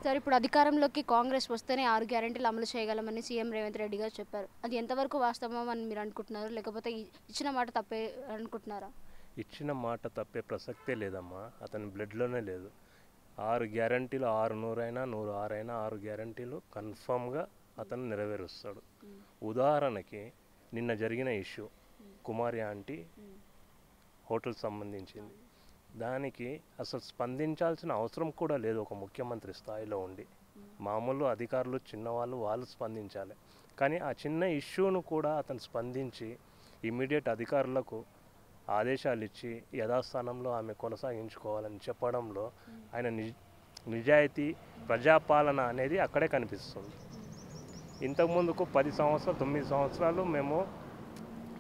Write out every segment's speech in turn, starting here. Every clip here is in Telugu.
సార్ ఇప్పుడు అధికారంలోకి కాంగ్రెస్ వస్తేనే 6 గ్యారెంటీలు అమలు చేయగలమని సీఎం రేవంత్ రెడ్డి గారు చెప్పారు. అది ఎంతవరకు వాస్తవం అని మీరు అనుకుంటున్నారు? లేకపోతే ఇచ్చిన మాట తప్పే అనుకుంటున్నారా? ఇచ్చిన మాట తప్పే ప్రసక్తే లేదమ్మా. అతని బ్లడ్లోనే లేదు. 6 గ్యారంటీలు 600 అయినా 106 అయినా 6 గ్యారంటీలు కన్ఫామ్గా అతను నెరవేరుస్తాడు. ఉదాహరణకి నిన్న జరిగిన ఇష్యూ కుమారి ఆంటీ హోటల్ సంబంధించింది. దానికి అసలు స్పందించాల్సిన అవసరం కూడా లేదు. ఒక ముఖ్యమంత్రి స్థాయిలో ఉండి మామూలు అధికారులు చిన్నవాళ్ళు వాళ్ళు స్పందించాలి. కానీ ఆ చిన్న ఇష్యూను కూడా అతను స్పందించి ఇమ్మీడియట్ అధికారులకు ఆదేశాలు ఇచ్చి యథాస్థానంలో ఆమె కొనసాగించుకోవాలని చెప్పడంలో ఆయన నిజాయితీ ప్రజాపాలన అనేది అక్కడే కనిపిస్తుంది. ఇంతకుముందుకు 10 సంవత్సరాలు 9 సంవత్సరాలు మేము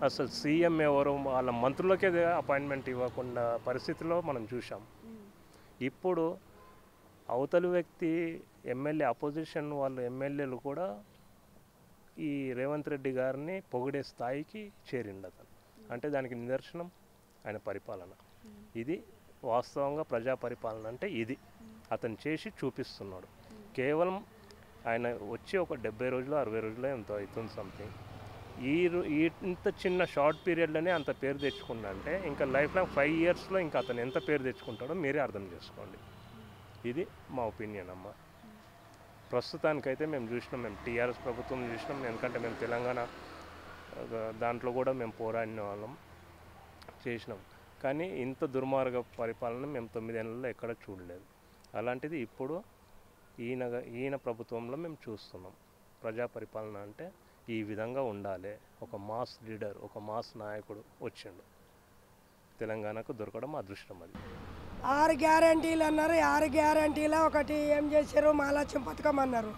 అసలు సీఎం ఎవరు వాళ్ళ మంత్రులకే అపాయింట్మెంట్ ఇవ్వకుండా పరిస్థితిలో మనం చూసాం. ఇప్పుడు అవతలి వ్యక్తి ఎమ్మెల్యే అపోజిషన్ వాళ్ళు ఎమ్మెల్యేలు కూడా ఈ రేవంత్ రెడ్డి గారిని పొగిడే స్థాయికి చేరిండు అతను. అంటే దానికి నిదర్శనం ఆయన పరిపాలన. ఇది వాస్తవంగా ప్రజా పరిపాలన అంటే ఇది అతను చేసి చూపిస్తున్నాడు. కేవలం ఆయన వచ్చి ఒక 70 రోజులు 60 రోజులు ఎంతో అవుతుంది సంథింగ్. ఇంత చిన్న షార్ట్ పీరియడ్లోనే అంత పేరు తెచ్చుకుందంటే ఇంకా లైఫ్ లాంగ్ 5 ఇయర్స్లో ఇంకా అతను ఎంత పేరు తెచ్చుకుంటాడో మీరే అర్థం చేసుకోండి. ఇది మా ఒపీనియన్ అమ్మ. ప్రస్తుతానికైతే మేము చూసినాం, మేము టీఆర్ఎస్ ప్రభుత్వం చూసినాం. ఎందుకంటే మేము తెలంగాణ దాంట్లో కూడా మేము పోరాడిన వాళ్ళం చేసినాం. కానీ ఇంత దుర్మార్గ పరిపాలన మేము 9 ఏళ్ళలో ఎక్కడ చూడలేదు. అలాంటిది ఇప్పుడు ఈయన ప్రభుత్వంలో మేము చూస్తున్నాం. ప్రజా పరిపాలన అంటే ఈ విధంగా ఉండాలి. ఒక మాస్ లీడర్, ఒక మాస్ నాయకుడు వచ్చిండు. తెలంగాణకు దొరకడం అదృష్టం. అది 6 గ్యారంటీలు అన్నారు. 6 గ్యారంటీలో ఒకటి ఏం చేశారు, మహాలక్ష్మి పథకం అన్నారు.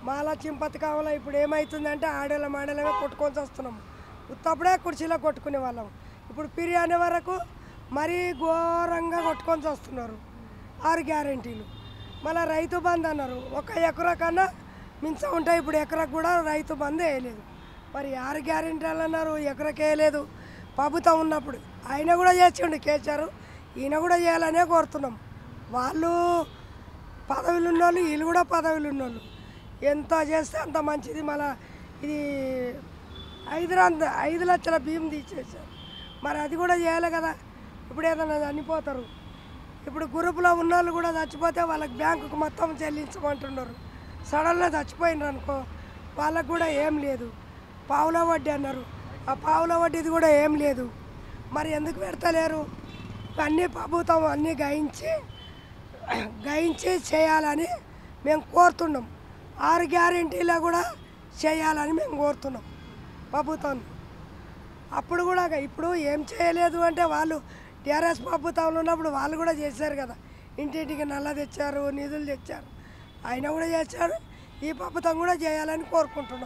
మహాలక్ష్మి పథకంలో ఇప్పుడు ఏమవుతుందంటే మాడలమే కొట్టుకొని వస్తున్నాము. ఉత్తప్పుడే కుర్చీలో కొట్టుకునే వాళ్ళం. ఇప్పుడు బిర్యానీ వరకు మరీ ఘోరంగా కొట్టుకొని వస్తున్నారు. 6 గ్యారంటీలు. మళ్ళీ రైతు బంధు అన్నారు. 1 ఎకరా కన్నా మించ ఉంటాయి. ఇప్పుడు ఎకరకు కూడా రైతు బంధు వేయలేదు. మరి 6 గ్యారెంటీలు అన్నారు, ఎకరకు వేయలేదు. ప్రభుత్వం ఉన్నప్పుడు ఆయన కూడా చేసిండు కేసీఆర్. ఈయన కూడా చేయాలనే కోరుతున్నాం. వాళ్ళు పదవులు ఉన్నోళ్ళు, వీళ్ళు కూడా పదవులు ఉన్నోళ్ళు. ఎంత చేస్తే అంత మంచిది. మళ్ళీ ఇది 5 లక్షల బియ్యం తీసేసారు. మరి అది కూడా చేయాలి కదా. ఇప్పుడు ఏదైనా చనిపోతారు. ఇప్పుడు గ్రూపులో ఉన్నోళ్ళు కూడా చచ్చిపోతే వాళ్ళకి బ్యాంకుకు మొత్తం చెల్లించమంటున్నారు. సడన్గా చచ్చిపోయినారు అనుకో, వాళ్ళకు కూడా ఏం లేదు. పావుల వడ్డీ అన్నారు. ఆ పావుల వడ్డీది కూడా ఏం లేదు. మరి ఎందుకు పెడతలేరు? అన్నీ ప్రభుత్వం అన్నీ గ్రహించి చేయాలని మేము కోరుతున్నాం. 6 గ్యారెంటీలో కూడా చేయాలని మేము కోరుతున్నాం ప్రభుత్వం. అప్పుడు కూడా ఇప్పుడు ఏం చేయలేదు అంటే వాళ్ళు టీఆర్ఎస్ ప్రభుత్వంలో ఉన్నప్పుడు వాళ్ళు కూడా చేశారు కదా. ఇంటింటికి నల్ల తెచ్చారు, నిధులు తెచ్చారు. ఆయన కూడా చేశారు. ఈ ప్రభుత్వం కూడా చేయాలని కోరుకుంటున్నాం.